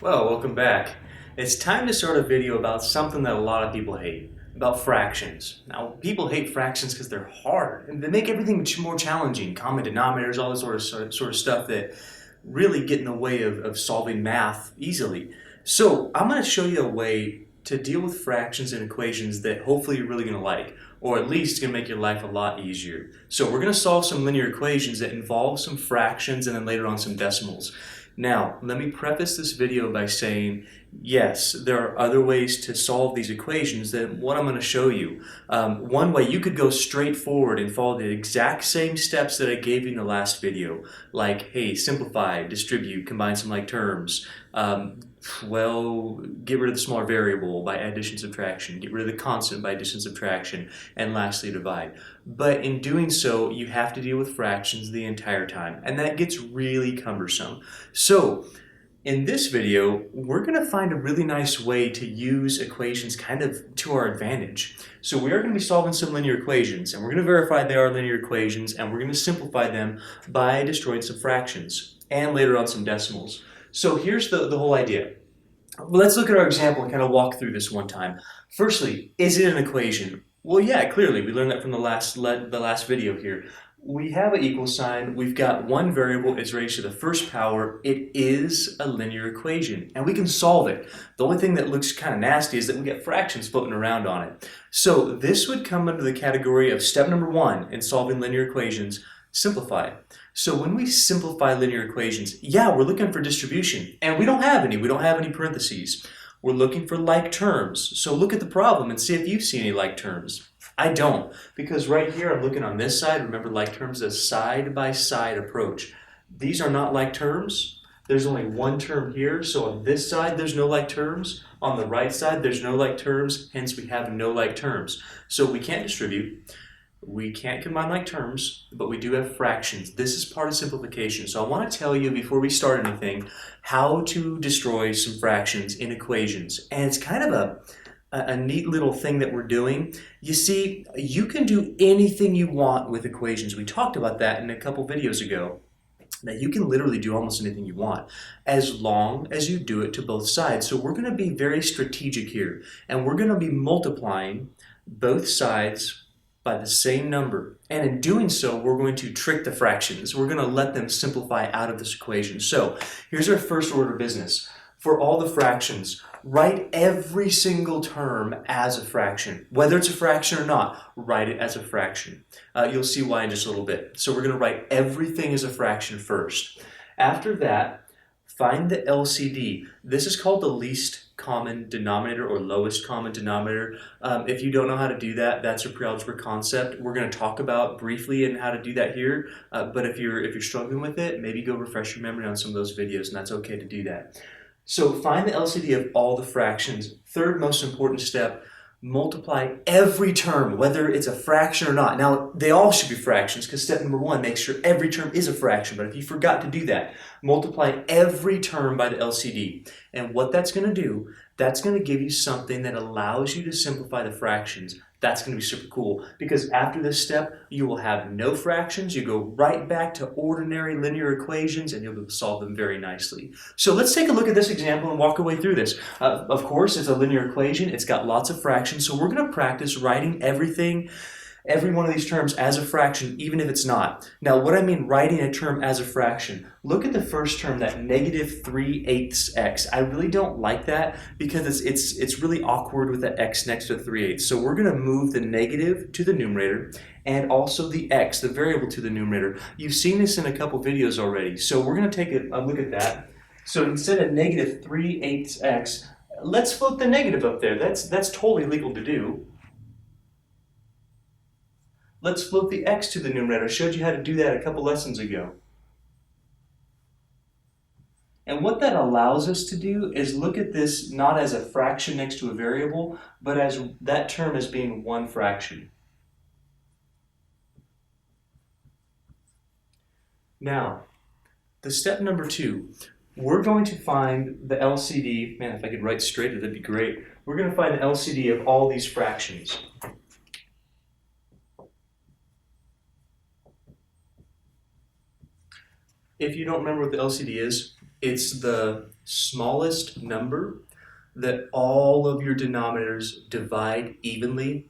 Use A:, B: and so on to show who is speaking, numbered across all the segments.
A: Well, welcome back. It's time to start a video about something that a lot of people hate, about fractions. Now, people hate fractions because they're hard, and they make everything more challenging. Common denominators, all this sort of stuff that really get in the way of solving math easily. So I'm going to show you a way to deal with fractions and equations that hopefully you're really going to like, or at least it's going to make your life a lot easier. So we're going to solve some linear equations that involve some fractions and then later on some decimals. Now, let me preface this video by saying, yes, there are other ways to solve these equations than what I'm going to show you. One way, you could go straight forward and follow the exact same steps that I gave you in the last video, like, hey, simplify, distribute, combine some like terms. Get rid of the smaller variable by addition subtraction, get rid of the constant by addition subtraction, and lastly divide. But in doing so, you have to deal with fractions the entire time, and that gets really cumbersome. So in this video, we're going to find a really nice way to use equations kind of to our advantage. So we are going to be solving some linear equations, and we're going to verify they are linear equations, and we're going to simplify them by destroying some fractions, and later on some decimals. So here's the whole idea. Let's look at our example and kind of walk through this one time. Firstly, is it an equation? Well, yeah, clearly. We learned that from the last video here. We have an equal sign. We've got one variable. It's raised to the first power. It is a linear equation, and we can solve it. The only thing that looks kind of nasty is that we get fractions floating around on it. So this would come under the category of step number 1 in solving linear equations, simplify. So when we simplify linear equations, yeah, we're looking for distribution, and we don't have any. We don't have any parentheses. We're looking for like terms. So look at the problem and see if you see any like terms. I don't, because right here I'm looking on this side. Remember, like terms is a side-by-side approach. These are not like terms. There's only one term here, so on this side there's no like terms. On the right side there's no like terms, hence we have no like terms. So we can't distribute. We can't combine like terms, but we do have fractions. This is part of simplification. So I want to tell you before we start anything how to destroy some fractions in equations. And it's kind of a neat little thing that we're doing. You see, you can do anything you want with equations. We talked about that in a couple videos ago. That you can literally do almost anything you want as long as you do it to both sides. So we're going to be very strategic here, and we're going to be multiplying both sides by the same number. And in doing so, we're going to trick the fractions. We're going to let them simplify out of this equation. So here's our first order of business. For all the fractions, write every single term as a fraction. Whether it's a fraction or not, write it as a fraction. You'll see why in just a little bit. So we're going to write everything as a fraction first. After that, find the LCD. This is called the least common denominator or lowest common denominator. If you don't know how to do that, that's a pre-algebra concept. We're going to talk about briefly and how to do that here. But if you're struggling with it, maybe go refresh your memory on some of those videos, and that's okay to do that. So find the LCD of all the fractions. Third most important step, multiply every term, whether it's a fraction or not. Now, they all should be fractions because step number 1 makes sure every term is a fraction. But if you forgot to do that, multiply every term by the LCD. And what that's going to do, that's going to give you something that allows you to simplify the fractions. That's going to be super cool because after this step, you will have no fractions. You go right back to ordinary linear equations and you'll be able to solve them very nicely. So let's take a look at this example and walk our way through this. Of course, it's a linear equation. It's got lots of fractions. So we're going to practice writing every one of these terms as a fraction, even if it's not. Now, what I mean writing a term as a fraction, look at the first term, that negative 3/8 x. I really don't like that because it's really awkward with the x next to 3/8. So we're going to move the negative to the numerator and also the x, the variable, to the numerator. You've seen this in a couple videos already. So we're going to take a look at that. So instead of negative 3/8 x, let's float the negative up there. That's totally legal to do. Let's float the x to the numerator. I showed you how to do that a couple lessons ago. And what that allows us to do is look at this not as a fraction next to a variable, but as that term as being one fraction. Now, the step number 2, we're going to find the LCD. Man, if I could write straighter, that'd be great. We're going to find the LCD of all these fractions. If you don't remember what the LCD is, It's the smallest number that all of your denominators divide evenly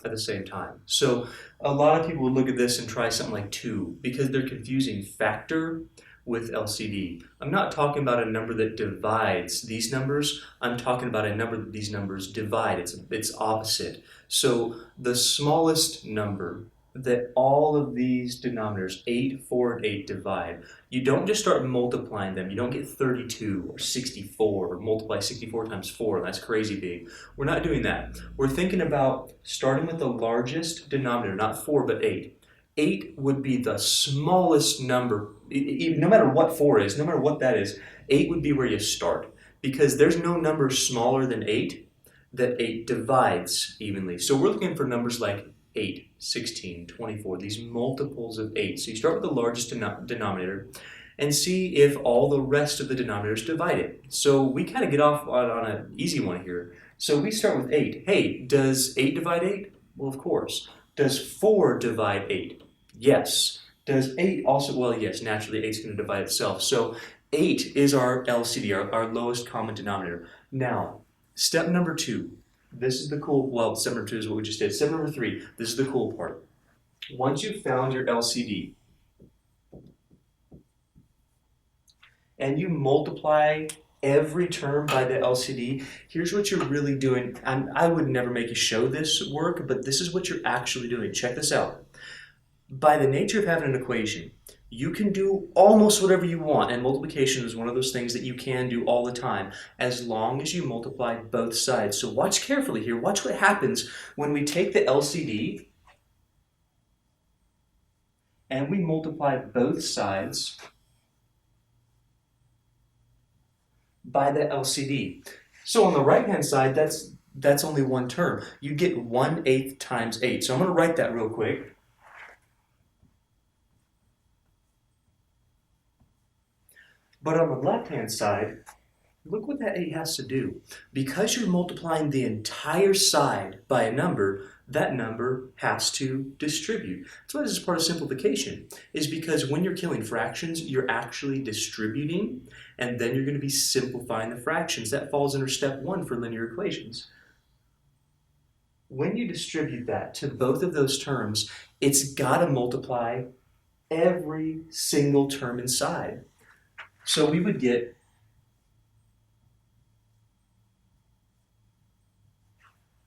A: at the same time. So a lot of people would look at this and try something like 2 because they're confusing factor with LCD. I'm not talking about a number that divides these numbers. I'm talking about a number that these numbers divide. It's opposite. So the smallest number that all of these denominators, 8, 4, and 8, divide, you don't just start multiplying them. You don't get 32 or 64 or multiply 64 times 4. That's crazy big. We're not doing that. We're thinking about starting with the largest denominator, not 4, but 8. 8 would be the smallest number, no matter what 4 is, no matter what that is, 8 would be where you start. Because there's no number smaller than 8 that 8 divides evenly. So we're looking for numbers like 8, 16, 24, these multiples of 8. So you start with the largest denominator and see if all the rest of the denominators divide it. So we kind of get off on an easy one here. So we start with 8. Hey, does 8 divide 8? Well, of course. Does 4 divide 8? Yes. Does 8 also? Well, yes, naturally 8 is going to divide itself. So 8 is our LCD, our lowest common denominator. Now, step number 2. This is the cool, well, step number 2 is what we just did. Step number 3, this is the cool part. Once you've found your LCD and you multiply every term by the LCD, here's what you're really doing. And I would never make you show this work, but this is what you're actually doing. Check this out. By the nature of having an equation, you can do almost whatever you want, and multiplication is one of those things that you can do all the time, as long as you multiply both sides. So watch carefully here. Watch what happens when we take the LCD and we multiply both sides by the LCD. So on the right-hand side, that's only one term. You get 1/8 times 8. So I'm going to write that real quick. But on the left-hand side, look what that 8 has to do. Because you're multiplying the entire side by a number, that number has to distribute. That's why this is part of simplification, is because when you're killing fractions, you're actually distributing, and then you're going to be simplifying the fractions. That falls under step 1 for linear equations. When you distribute that to both of those terms, it's got to multiply every single term inside. So we would get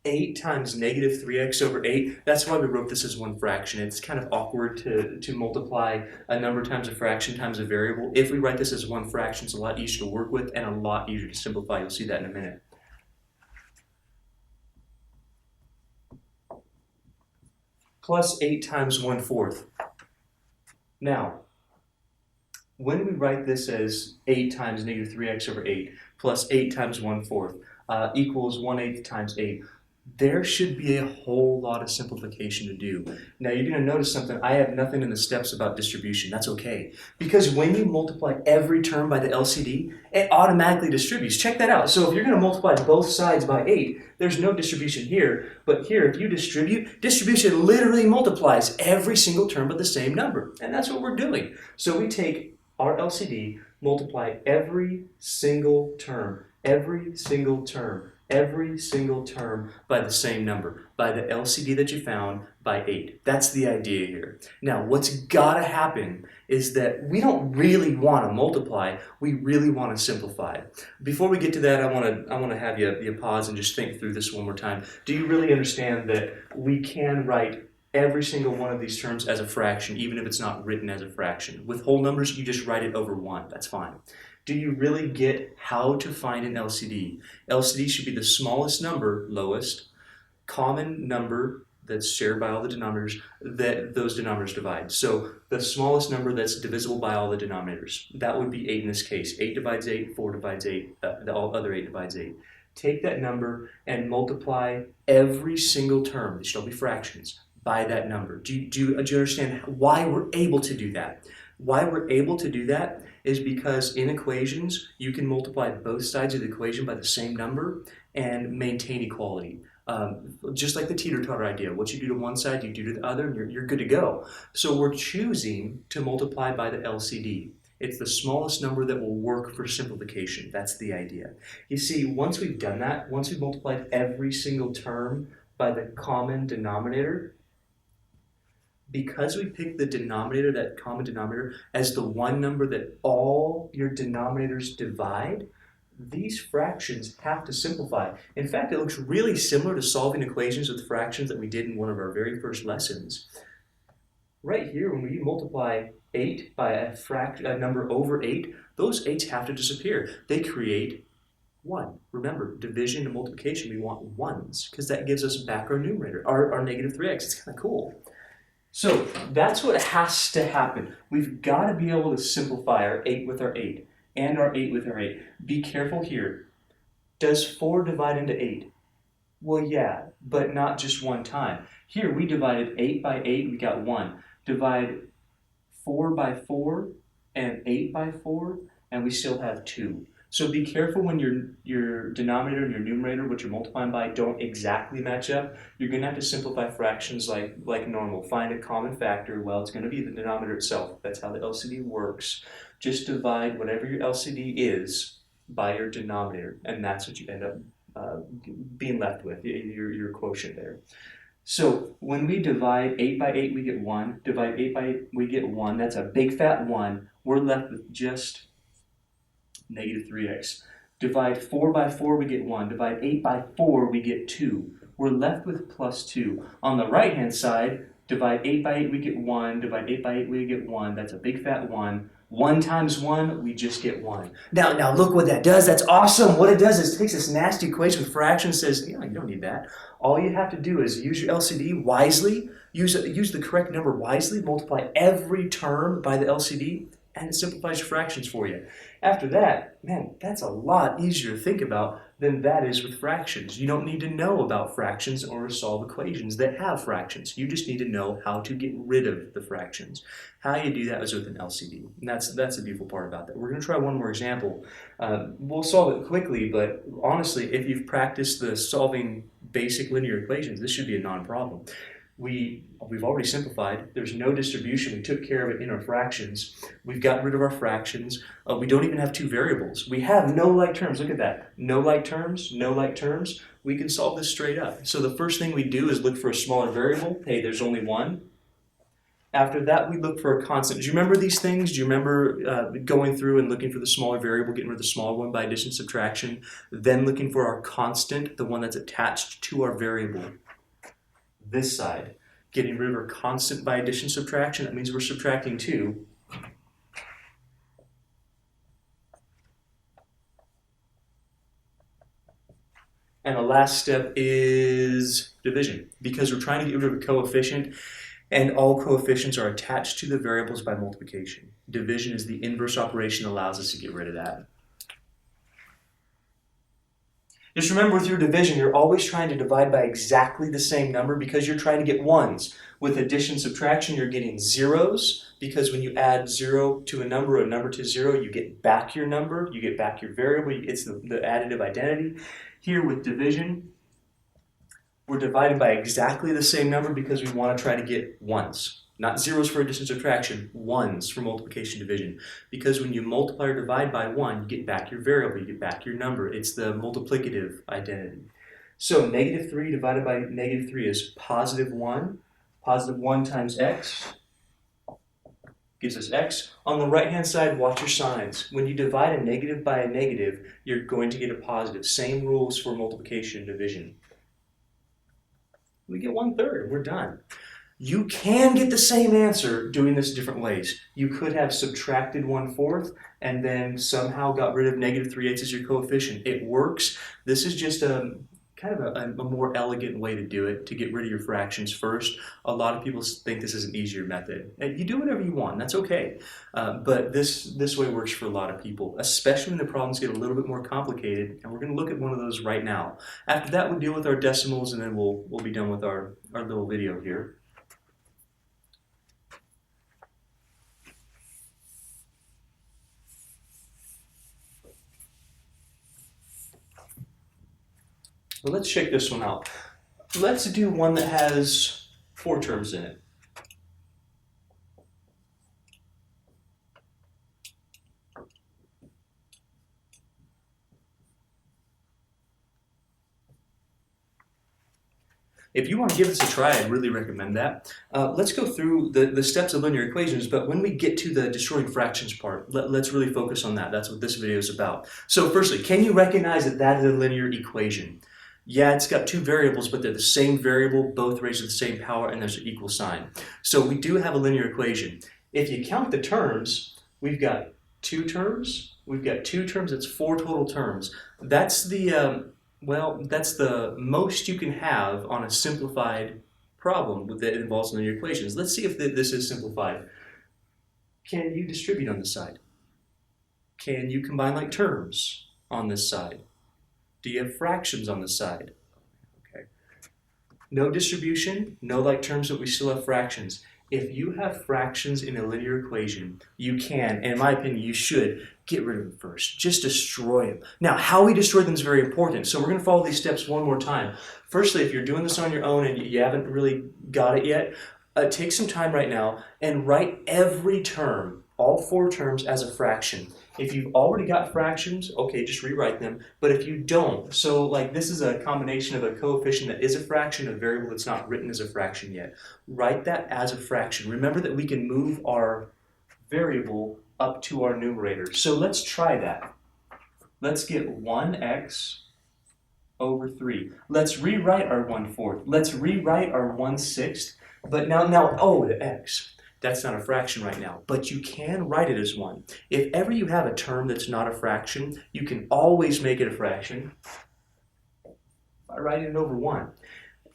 A: 8 times negative 3x over 8. That's why we wrote this as one fraction. It's kind of awkward to multiply a number times a fraction times a variable. If we write this as one fraction, it's a lot easier to work with and a lot easier to simplify. You'll see that in a minute. Plus 8 times 1/4. Now, when we write this as 8 times negative 3x over 8 plus 8 times 1/4 equals 1/8 times 8, there should be a whole lot of simplification to do. Now you're going to notice something. I have nothing in the steps about distribution. That's okay. Because when you multiply every term by the LCD, it automatically distributes. Check that out. So if you're going to multiply both sides by 8, there's no distribution here. But here, if you distribute, distribution literally multiplies every single term by the same number. And that's what we're doing. So we take our LCD, multiply every single term, every single term, every single term by the same number, by the LCD that you found, by 8. That's the idea here. Now, what's got to happen is that we don't really want to multiply, we really want to simplify. Before we get to that, I want to have you pause and just think through this one more time. Do you really understand that we can write every single one of these terms as a fraction, even if it's not written as a fraction? With whole numbers, you just write it over 1. That's fine. Do you really get how to find an LCD? LCD should be the smallest number, lowest, common number that's shared by all the denominators that those denominators divide. So the smallest number that's divisible by all the denominators. That would be 8 in this case. 8 divides 8, 4 divides 8, the all other 8 divides 8. Take that number and multiply every single term, they should all be fractions, by that number. Do you understand why we're able to do that? Why we're able to do that is because in equations, you can multiply both sides of the equation by the same number and maintain equality. Just like the teeter-totter idea. What you do to one side, you do to the other, and you're good to go. So we're choosing to multiply by the LCD. It's the smallest number that will work for simplification. That's the idea. You see, once we've done that, once we've multiplied every single term by the common denominator, because we picked the denominator, that common denominator, as the one number that all your denominators divide, these fractions have to simplify. In fact, it looks really similar to solving equations with fractions that we did in one of our very first lessons. Right here, when we multiply 8 by a number over 8, those 8's have to disappear. They create 1. Remember, division and multiplication, we want 1's, because that gives us back our numerator, our negative 3x. It's kind of cool. So that's what has to happen. We've got to be able to simplify our 8 with our 8 and our 8 with our 8. Be careful here. Does 4 divide into 8? Well, yeah, but not just one time. Here we divided 8 by 8, we got 1. Divide 4 by 4 and 8 by 4, and we still have 2. So be careful when your denominator and your numerator, what you're multiplying by, don't exactly match up. You're going to have to simplify fractions like normal. Find a common factor. Well, it's going to be the denominator itself. That's how the LCD works. Just divide whatever your LCD is by your denominator, and that's what you end up being left with, your quotient there. So when we divide 8 by 8, we get 1. Divide 8 by 8, we get 1. That's a big fat 1. We're left with just negative 3x. Divide 4 by 4, we get 1. Divide 8 by 4, we get 2. We're left with plus 2. On the right-hand side, divide 8 by 8, we get 1. Divide 8 by 8, we get 1. That's a big fat 1. 1 times 1, we just get 1. Now look what that does. That's awesome. What it does is it takes this nasty equation with fractions, says, you don't need that. All you have to do is use your LCD wisely, use the correct number wisely, multiply every term by the LCD, and it simplifies your fractions for you. After that, man, that's a lot easier to think about than that is with fractions. You don't need to know about fractions or solve equations that have fractions. You just need to know how to get rid of the fractions. How you do that is with an LCD. And that's the beautiful part about that. We're going to try one more example. We'll solve it quickly, but honestly, if you've practiced the solving basic linear equations, this should be a non-problem. We've already simplified. There's no distribution. We took care of it in our fractions. We've gotten rid of our fractions. We don't even have two variables. We have no like terms. Look at that. No like terms, no like terms. We can solve this straight up. So the first thing we do is look for a smaller variable. Hey, there's only one. After that, we look for a constant. Do you remember these things? Do you remember going through and looking for the smaller variable, getting rid of the smaller one by addition, subtraction, then looking for our constant, the one that's attached to our variable? This side, getting rid of our constant by addition, subtraction, that means we're subtracting 2. And the last step is division, because we're trying to get rid of a coefficient, and all coefficients are attached to the variables by multiplication. Division is the inverse operation that allows us to get rid of that. Just remember, with your division, you're always trying to divide by exactly the same number because you're trying to get ones. With addition, subtraction, you're getting zeros, because when you add 0 to a number to 0, you get back your number, you get back your variable, it's the additive identity. Here with division, we're divided by exactly the same number because we want to try to get ones. Not zeros for addition, subtraction, ones for multiplication, division. Because when you multiply or divide by 1, you get back your variable, you get back your number. It's the multiplicative identity. So negative 3 divided by negative 3 is positive 1. Positive 1 times x gives us x. On the right-hand side, watch your signs. When you divide a negative by a negative, you're going to get a positive. Same rules for multiplication and division. We get 1/3, we're done. You can get the same answer doing this different ways. You could have subtracted 1/4 and then somehow got rid of negative 3/8 as your coefficient. It works. This is just kind of a more elegant way to do it, to get rid of your fractions first. A lot of people think this is an easier method. And you do whatever you want, that's okay. But this way works for a lot of people, especially when the problems get a little bit more complicated. And we're going to look at one of those right now. After that, we'll deal with our decimals, and then we'll be done with our little video here. Well, let's check this one out. Let's do one that has 4 terms in it. If you want to give this a try, I'd really recommend that. Let's go through the steps of linear equations, but when we get to the destroying fractions part, let's really focus on that. That's what this video is about. So firstly, can you recognize that that is a linear equation? Yeah, it's got two variables, but they're the same variable, both raised to the same power, and there's an equal sign. So we do have a linear equation. If you count the terms, we've got two terms. We've got two terms, it's 4 total terms. That's the that's the most you can have on a simplified problem that involves linear equations. Let's see if this is simplified. Can you distribute on this side? Can you combine like terms on this side? Do you have fractions on this side? Okay. No distribution, no like terms, but we still have fractions. If you have fractions in a linear equation, you can, and in my opinion, you should, get rid of them first. Just destroy them. Now, how we destroy them is very important, so we're going to follow these steps one more time. Firstly, if you're doing this on your own and you haven't really got it yet, take some time right now and write every term, all 4 terms, as a fraction. If you've already got fractions, okay, just rewrite them. But if you don't, so like this is a combination of a coefficient that is a fraction, a variable that's not written as a fraction yet. Write that as a fraction. Remember that we can move our variable up to our numerator. So let's try that. Let's get 1x over 3. Let's rewrite our 1/4. Let's rewrite our 1/6. But now, oh, the x. That's not a fraction right now, but you can write it as 1. If ever you have a term that's not a fraction, you can always make it a fraction by writing it over 1.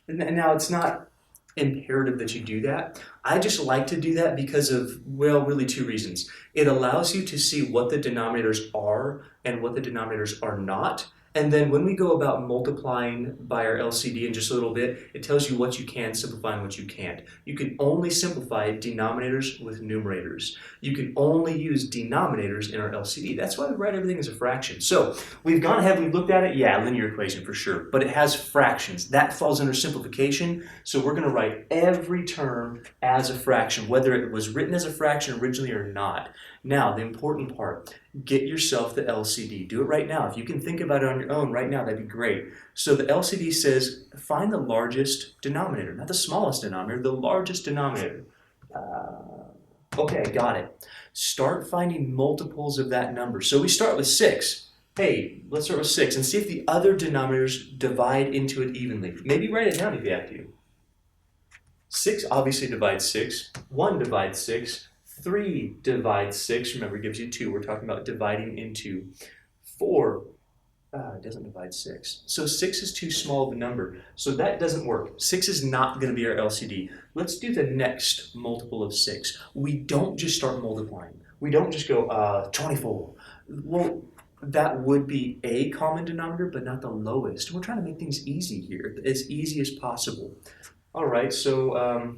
A: Now, it's not imperative that you do that. I just like to do that because of, well, really 2 reasons. It allows you to see what the denominators are and what the denominators are not. And then when we go about multiplying by our LCD in just a little bit, it tells you what you can simplify and what you can't. You can only simplify denominators with numerators. You can only use denominators in our LCD. That's why we write everything as a fraction. So we've gone ahead, we've looked at it. Yeah, linear equation for sure, but it has fractions. That falls under simplification. So we're going to write every term as a fraction, whether it was written as a fraction originally or not. Now, the important part, get yourself the LCD. Do it right now. If you can think about it on your own right now, that'd be great. So the LCD says, find the largest denominator, not the smallest denominator, the largest denominator. Okay, got it. Start finding multiples of that number. So we start with 6. Hey, let's start with 6 and see if the other denominators divide into it evenly. Maybe write it down if you have to. 6 obviously divides 6. 1 divides 6. 3 divides 6, remember, gives you 2. We're talking about dividing into 4. It doesn't divide 6. So 6 is too small of a number, so that doesn't work. 6 is not going to be our LCD. Let's do the next multiple of 6. We don't just start multiplying. We don't just go 24. Well, that would be a common denominator, but not the lowest. We're trying to make things easy here, as easy as possible. All right, so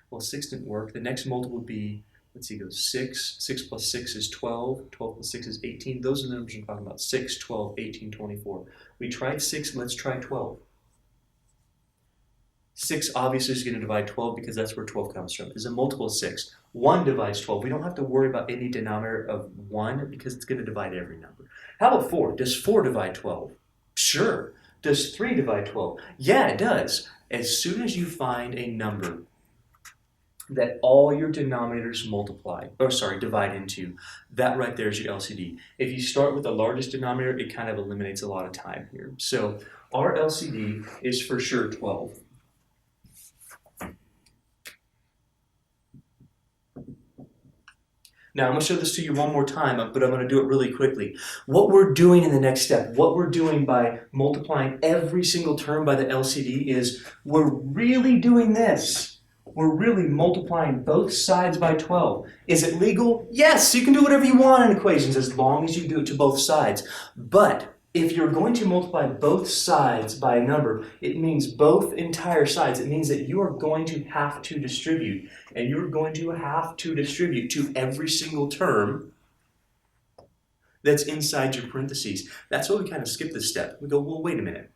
A: well, 6 didn't work. The next multiple would be, let's see, goes 6. 6 plus 6 is 12. 12 plus 6 is 18. Those are the numbers I'm talking about. 6, 12, 18, 24. We tried 6, let's try 12. 6 obviously is going to divide 12 because that's where 12 comes from. It's a multiple of 6. 1 divides 12. We don't have to worry about any denominator of 1 because it's going to divide every number. How about 4? Does 4 divide 12? Sure. Does 3 divide 12? Yeah, it does. As soon as you find a number that all your denominators divide into, that right there is your LCD. If you start with the largest denominator, it kind of eliminates a lot of time here. So our LCD is for sure 12. Now, I'm going to show this to you one more time, but I'm going to do it really quickly. What we're doing in the next step, what we're doing by multiplying every single term by the LCD is we're really doing this. We're really multiplying both sides by 12. Is it legal? Yes, you can do whatever you want in equations as long as you do it to both sides. But if you're going to multiply both sides by a number, it means both entire sides. It means that you are going to have to distribute, and you're going to have to distribute to every single term that's inside your parentheses. That's why we kind of skip this step. We go, well, wait a minute.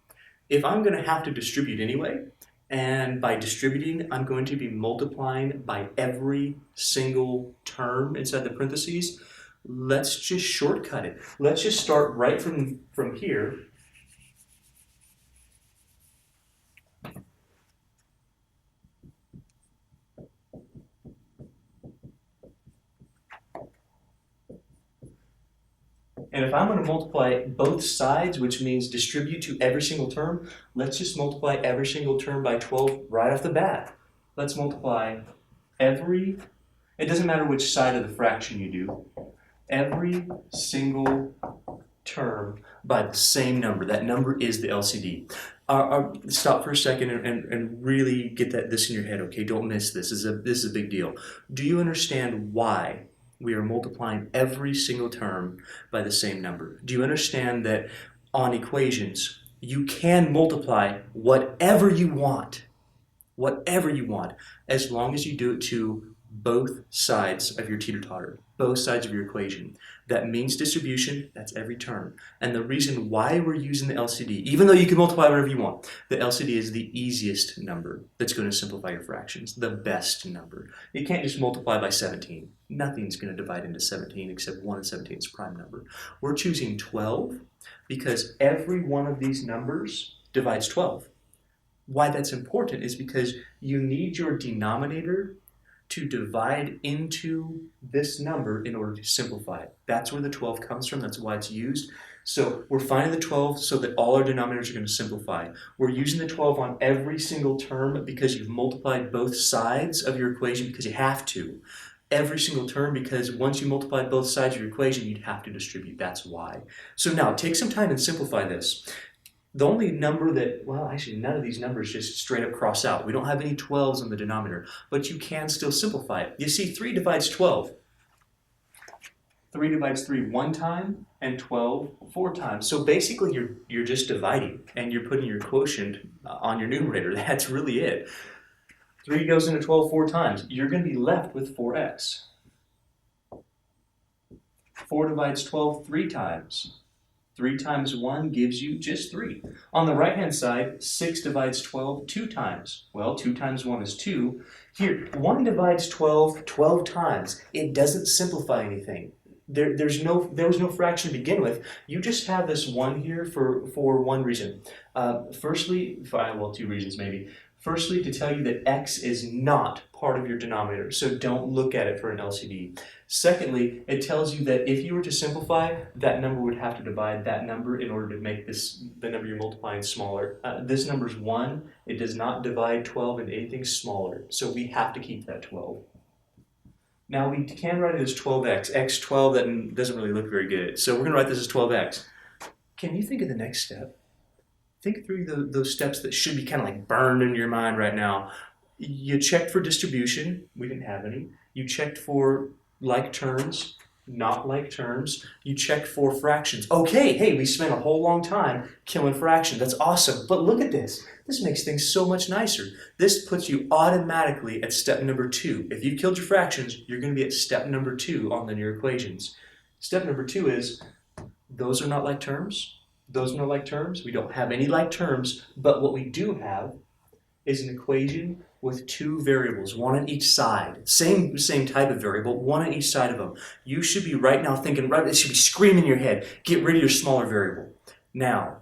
A: If I'm going to have to distribute anyway, and by distributing, I'm going to be multiplying by every single term inside the parentheses, let's just shortcut it. Let's just start right from here. And if I'm going to multiply both sides, which means distribute to every single term, let's just multiply every single term by 12 right off the bat. Let's multiply every, it doesn't matter which side of the fraction you do, every single term by the same number. That number is the LCD. Stop for a second and really get this in your head, okay? Don't miss this. This is a big deal. Do you understand why we are multiplying every single term by the same number? Do you understand that on equations, you can multiply whatever you want, as long as you do it to both sides of your teeter-totter, both sides of your equation. That means distribution, that's every term. And the reason why we're using the LCD, even though you can multiply whatever you want, the LCD is the easiest number that's going to simplify your fractions, the best number. You can't just multiply by 17. Nothing's going to divide into 17 except 1 and 17 is prime number. We're choosing 12 because every one of these numbers divides 12. Why that's important is because you need your denominator to divide into this number in order to simplify it. That's where the 12 comes from. That's why it's used. So we're finding the 12 so that all our denominators are going to simplify. We're using the 12 on every single term because you've multiplied both sides of your equation because you have to. Every single term because once you multiply both sides of your equation, you'd have to distribute. That's why. So now take some time and simplify this. The only number that, well, actually none of these numbers just straight up cross out. We don't have any 12s in the denominator, but you can still simplify it. You see, 3 divides 12. 3 divides 3 one time, and 12 4 times. So basically you're just dividing, and you're putting your quotient on your numerator. That's really it. 3 goes into 12 4 times. You're going to be left with 4x. 4 divides 12 3 times. 3 times 1 gives you just 3. On the right-hand side, 6 divides 12 2 times. Well, 2 times 1 is 2. Here, 1 divides 12 12 times. It doesn't simplify anything. There was no fraction to begin with. You just have this 1 here for one reason. Firstly, well, 2 reasons maybe. Firstly, to tell you that x is not part of your denominator, so don't look at it for an LCD. Secondly, it tells you that if you were to simplify, that number would have to divide that number in order to make the number you're multiplying smaller. This number is 1. It does not divide 12 into anything smaller, so we have to keep that 12. Now we can write it as 12x. x12, that doesn't really look very good, so we're going to write this as 12x. Can you think of the next step? Think through those steps that should be kind of like burned in your mind right now. You checked for distribution. We didn't have any. You checked for like terms, not like terms. You checked for fractions. Okay, hey, we spent a whole long time killing fractions. That's awesome. But look at this. This makes things so much nicer. This puts you automatically at step number 2. If you killed your fractions, you're going to be at step number 2 on linear equations. Step number 2 is those are not like terms. Those are not like terms. We don't have any like terms, but what we do have is an equation with 2 variables, one on each side. Same type of variable, one on each side of them. You should be right now thinking, it should be screaming in your head, get rid of your smaller variable. Now,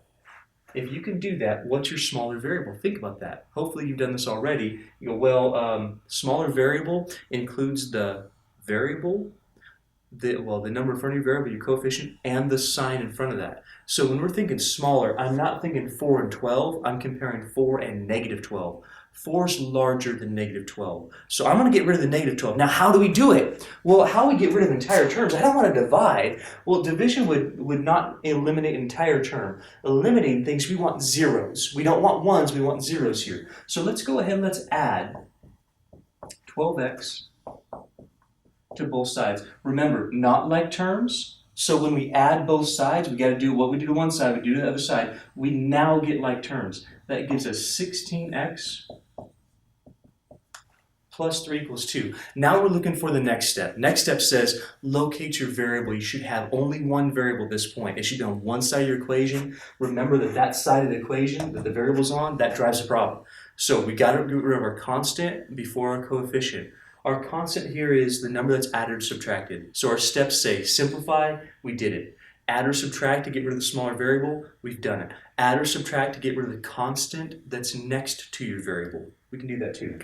A: if you can do that, what's your smaller variable? Think about that. Hopefully you've done this already. You go, well, smaller variable includes the variable, the number in front of your variable, your coefficient, and the sign in front of that. So when we're thinking smaller, I'm not thinking 4 and 12, I'm comparing 4 and negative 12. 4 is larger than negative 12. So I'm going to get rid of the negative 12. Now how do we do it? Well, how we get rid of entire terms? I don't want to divide. Well, division would not eliminate an entire term. Eliminating things, we want zeros. We don't want ones, we want zeros here. So let's go ahead and let's add 12x to both sides. Remember, not like terms. So when we add both sides, we got to do what we do to one side, we do to the other side. We now get like terms. That gives us 16x plus 3 equals 2. Now we're looking for the next step. Next step says locate your variable. You should have only one variable at this point. It should be on one side of your equation. Remember that side of the equation that the variable's on, that drives the problem. So we got to get rid of our constant before our coefficient. Our constant here is the number that's added or subtracted. So our steps say simplify, we did it. Add or subtract to get rid of the smaller variable, we've done it. Add or subtract to get rid of the constant that's next to your variable. We can do that too.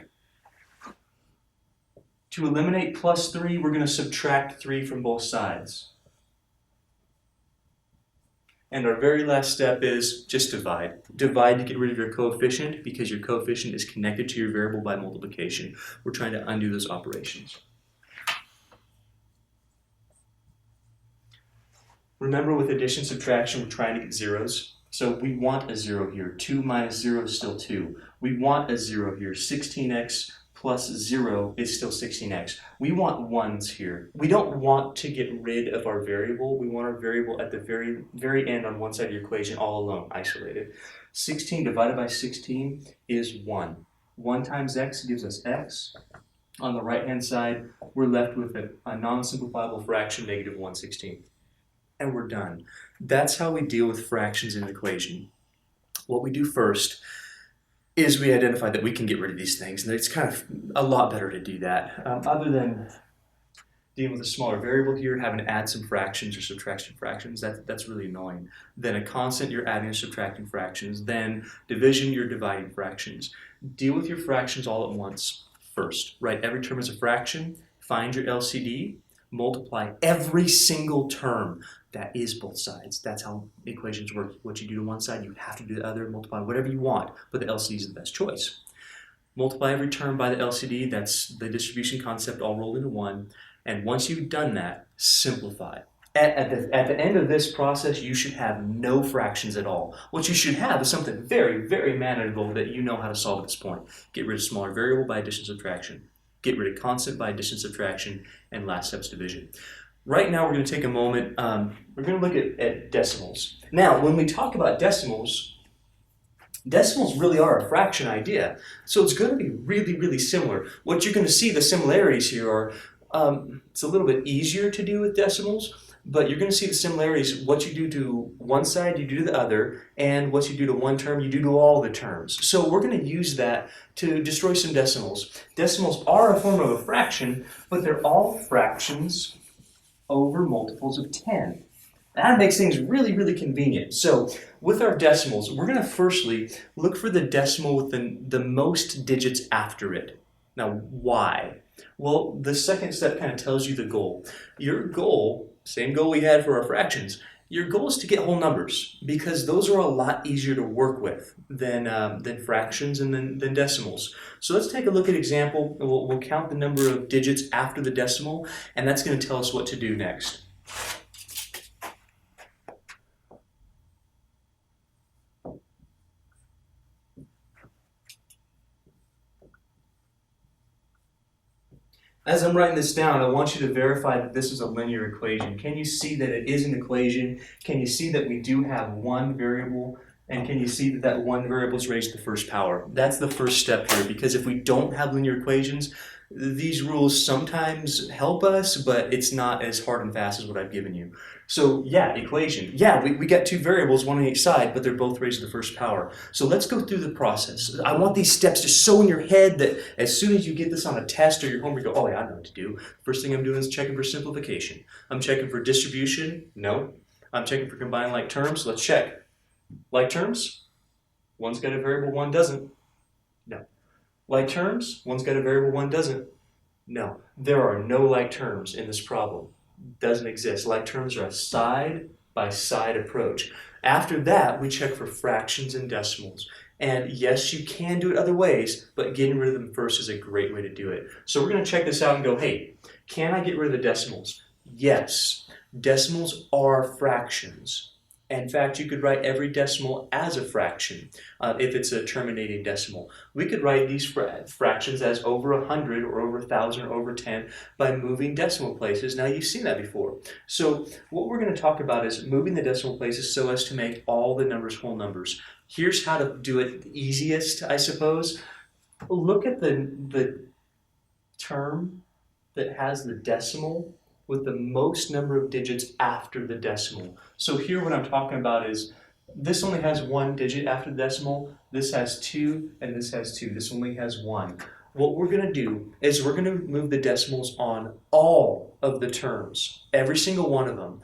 A: To eliminate plus 3, we're going to subtract 3 from both sides. And our very last step is just divide. Divide to get rid of your coefficient because your coefficient is connected to your variable by multiplication. We're trying to undo those operations. Remember, with addition subtraction, we're trying to get zeros. So we want a 0 here. 2 minus 0 is still 2. We want a 0 here. 16x plus 0 is still 16x. We want 1s here. We don't want to get rid of our variable. We want our variable at the very end on one side of the equation all alone, isolated. 16 divided by 16 is 1. 1 times x gives us x. On the right-hand side, we're left with a non-simplifiable fraction, negative 1/16. And we're done. That's how we deal with fractions in an equation. What we do first is we identify that we can get rid of these things, and it's kind of a lot better to do that. Other than dealing with a smaller variable here, having to add some fractions or subtract some fractions, that's really annoying. Then a constant, you're adding or subtracting fractions. Then division, you're dividing fractions. Deal with your fractions all at once first. Write every term as a fraction, find your LCD, multiply every single term. That is both sides. That's how equations work. What you do to one side, you have to do the other, multiply whatever you want, but the LCD is the best choice. Multiply every term by the LCD, that's the distribution concept all rolled into one, and once you've done that, simplify. At the end of this process, you should have no fractions at all. What you should have is something very, very manageable that you know how to solve at this point. Get rid of smaller variable by addition subtraction. Get rid of constant by addition subtraction, and last step's division. Right now, we're going to take a moment. We're going to look at decimals. Now, when we talk about decimals really are a fraction idea. So it's going to be really, really similar. What you're going to see, the similarities here are, it's a little bit easier to do with decimals, but you're going to see the similarities. What you do to one side, you do to the other, and what you do to one term, you do to all the terms. So we're going to use that to destroy some decimals. Decimals are a form of a fraction, but they're all fractions over multiples of 10. That makes things really, really convenient. So with our decimals, we're going to firstly look for the decimal with the most digits after it. Now, why? Well, the second step kind of tells you the goal. Your goal, same goal we had for our fractions, your goal is to get whole numbers because those are a lot easier to work with than fractions and than decimals. So let's take a look at an example. We'll count the number of digits after the decimal, and that's going to tell us what to do next. As I'm writing this down, I want you to verify that this is a linear equation. Can you see that it is an equation? Can you see that we do have one variable? And can you see that that one variable is raised to the first power? That's the first step here, because if we don't have linear equations, these rules sometimes help us, but it's not as hard and fast as what I've given you. So yeah, equation. Yeah, we got two variables, one on each side, but they're both raised to the first power. So let's go through the process. I want these steps just so in your head that as soon as you get this on a test or your homework, you go, oh yeah, I know what to do. First thing I'm doing is checking for simplification. I'm checking for distribution. No. I'm checking for combined like terms. Let's check. Like terms, one's got a variable, one doesn't. No. Like terms, one's got a variable, one doesn't. No. There are no like terms in this problem. Doesn't exist. Like terms are a side-by-side approach. After that, we check for fractions and decimals. And yes, you can do it other ways, but getting rid of them first is a great way to do it. So we're going to check this out and go, hey, can I get rid of the decimals? Yes. Decimals are fractions. In fact, you could write every decimal as a fraction if it's a terminating decimal. We could write these fractions as over 100 or over 1,000 or over 10 by moving decimal places. Now, you've seen that before. So what we're going to talk about is moving the decimal places so as to make all the numbers whole numbers. Here's how to do it the easiest, I suppose. Look at the term that has the decimal with the most number of digits after the decimal. So here what I'm talking about is this only has one digit after the decimal, this has two, and this has two. This only has one. What we're going to do is we're going to move the decimals on all of the terms, every single one of them,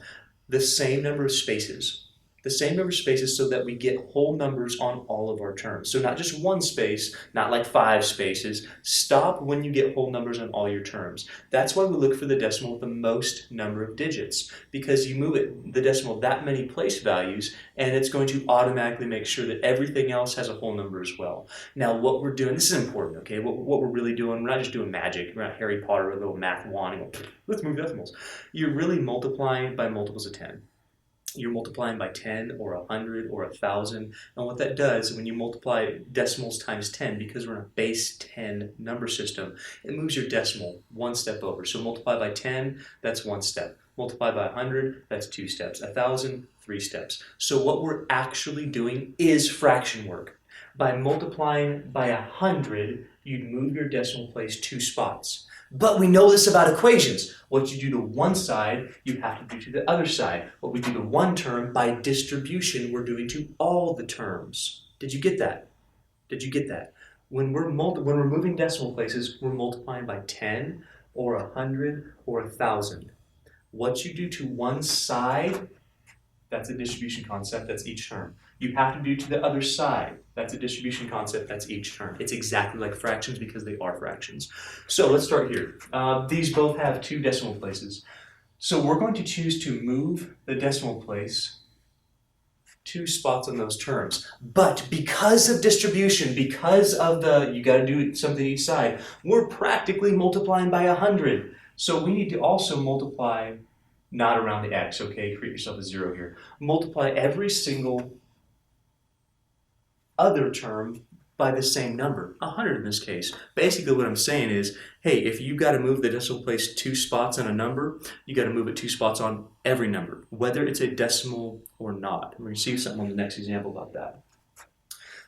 A: the same number of spaces. The same number of spaces so that we get whole numbers on all of our terms. So not just one space, not like 5 spaces. Stop when you get whole numbers on all your terms. That's why we look for the decimal with the most number of digits, because you move the decimal that many place values and it's going to automatically make sure that everything else has a whole number as well. Now what we're doing, this is important, okay? What we're really doing, we're not just doing magic. We're not Harry Potter with a little math wand and go, let's move decimals. You're really multiplying by multiples of 10. You're multiplying by 10 or 100 or 1,000. And what that does, when you multiply decimals times 10, because we're in a base 10 number system, it moves your decimal one step over. So multiply by 10, that's one step. Multiply by 100, that's 2 steps. 1,000, 3 steps. So what we're actually doing is fraction work. By multiplying by 100, you'd move your decimal place 2 spots. But we know this about equations. What you do to one side, you have to do to the other side. What we do to one term, by distribution, we're doing to all the terms. Did you get that? Did you get that? When we're moving decimal places, we're multiplying by 10 or 100 or 1,000. What you do to one side, that's a distribution concept, that's each term. You have to do to the other side. That's a distribution concept, that's each term. It's exactly like fractions because they are fractions. So let's start here. These both have 2 decimal places. So we're going to choose to move the decimal place 2 spots on those terms. But because of distribution, because of you gotta do something each side, we're practically multiplying by 100. So we need to also multiply, not around the x, okay? Create yourself a 0 here. Multiply every single other term by the same number, 100 in this case. Basically what I'm saying is, hey, if you got to move the decimal place 2 spots on a number, you got to move it 2 spots on every number, whether it's a decimal or not. We're going to see something on the next example about that.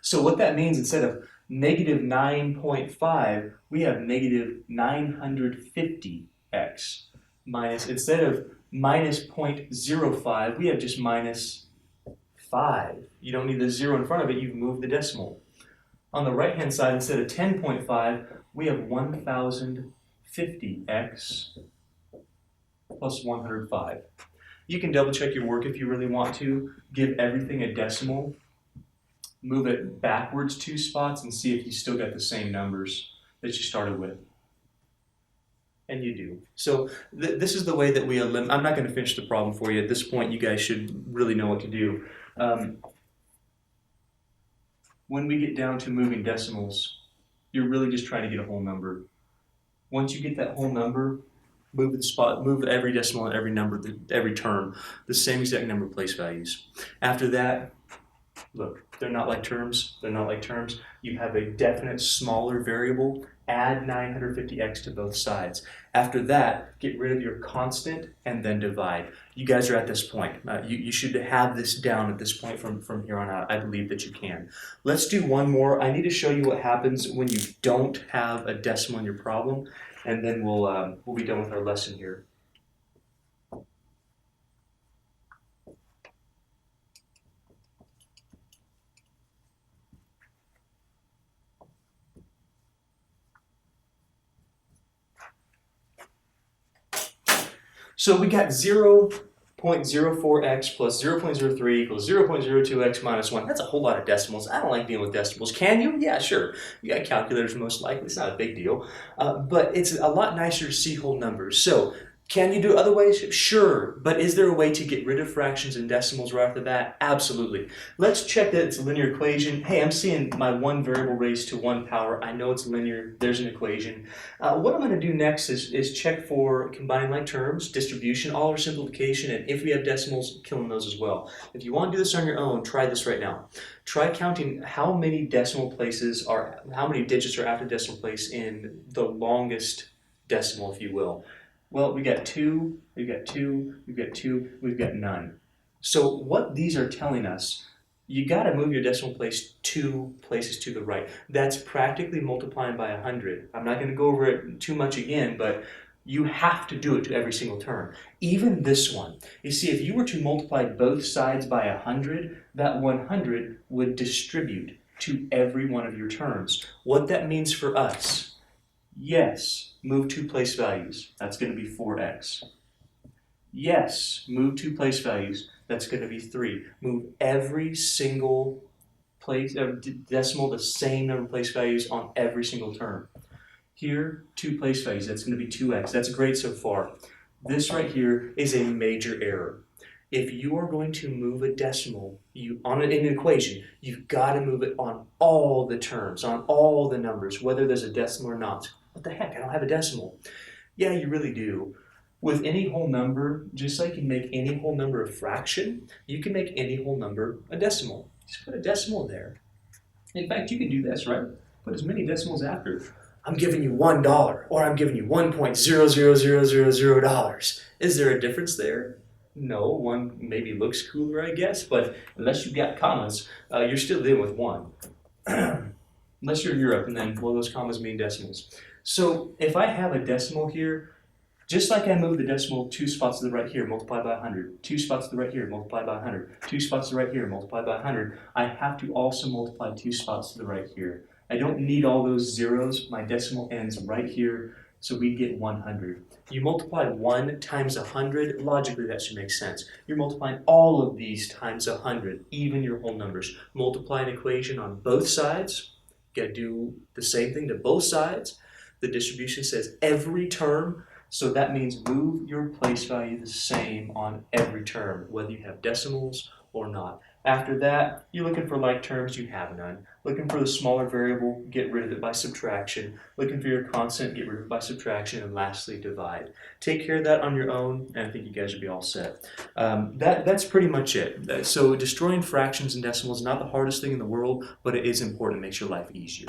A: So what that means, instead of negative 9.5, we have negative 950x. Minus, instead of minus 0.05, we have just minus 5. You don't need the 0 in front of it, you've moved the decimal. On the right hand side, instead of 10.5, we have 1050x plus 105. You can double check your work if you really want to. Give everything a decimal, move it backwards 2 spots, and see if you still got the same numbers that you started with. And you do. So this is the way that we eliminate. I'm not going to finish the problem for you. At this point, you guys should really know what to do. When we get down to moving decimals, you're really just trying to get a whole number. Once you get that whole number, move the spot, move every decimal and every number, every term, the same exact number of place values. After that, look, they're not like terms. They're not like terms. You have a definite smaller variable. Add 950x to both sides. After that, get rid of your constant and then divide. You guys are at this point. You should have this down at this point from here on out. I believe that you can. Let's do one more. I need to show you what happens when you don't have a decimal in your problem, and then we'll be done with our lesson here. So we got 0.04x plus 0.03 equals 0.02x minus 1. That's a whole lot of decimals. I don't like dealing with decimals. Can you? Yeah, sure. You got calculators most likely. It's not a big deal. But it's a lot nicer to see whole numbers. So can you do it other ways? Sure. But is there a way to get rid of fractions and decimals right off the bat? Absolutely. Let's check that it's a linear equation. Hey, I'm seeing my one variable raised to 1 power. I know it's linear. There's an equation. What I'm going to do next is check for combining like terms, distribution, all or simplification, and if we have decimals, killing those as well. If you want to do this on your own, try this right now. Try counting how many decimal places are, how many digits are after decimal place in the longest decimal, if you will. Well, we got 2, we've got 2, we've got 2, we've got none. So what these are telling us, you got to move your decimal place 2 places to the right. That's practically multiplying by 100. I'm not going to go over it too much again, but you have to do it to every single term. Even this one. You see, if you were to multiply both sides by 100, that 100 would distribute to every one of your terms. What that means for us, yes, move 2 place values. That's going to be 4x. Yes, move 2 place values. That's going to be 3. Move every single decimal the same number of place values on every single term. Here, 2 place values, that's going to be 2x. That's great so far. This right here is a major error. If you are going to move a decimal in an equation, you've got to move it on all the terms, on all the numbers, whether there's a decimal or not. What the heck, I don't have a decimal. Yeah, you really do. With any whole number, just like you can make any whole number a fraction, you can make any whole number a decimal. Just put a decimal there. In fact, you can do this, right? Put as many decimals after. I'm giving you $1, or I'm giving you $1.00000. Is there a difference there? No, one maybe looks cooler, I guess, but unless you've got commas, you're still dealing with 1. Unless you're in Europe, and then, well, those commas mean decimals. So if I have a decimal here, just like I move the decimal 2 spots to the right here, multiply by 100, 2 spots to the right here, multiply by 100, 2 spots to the right here, multiply by 100, I have to also multiply 2 spots to the right here. I don't need all those zeros. My decimal ends right here, so we get 100. You multiply 1 times 100, logically that should make sense. You're multiplying all of these times 100, even your whole numbers. Multiply an equation on both sides. You gotta do the same thing to both sides. The distribution says every term, so that means move your place value the same on every term, whether you have decimals or not. After that, you're looking for like terms, you have none. Looking for the smaller variable, get rid of it by subtraction. Looking for your constant, get rid of it by subtraction. And lastly, divide. Take care of that on your own, and I think you guys will be all set. That's pretty much it. So destroying fractions and decimals is not the hardest thing in the world, but it is important. It makes your life easier.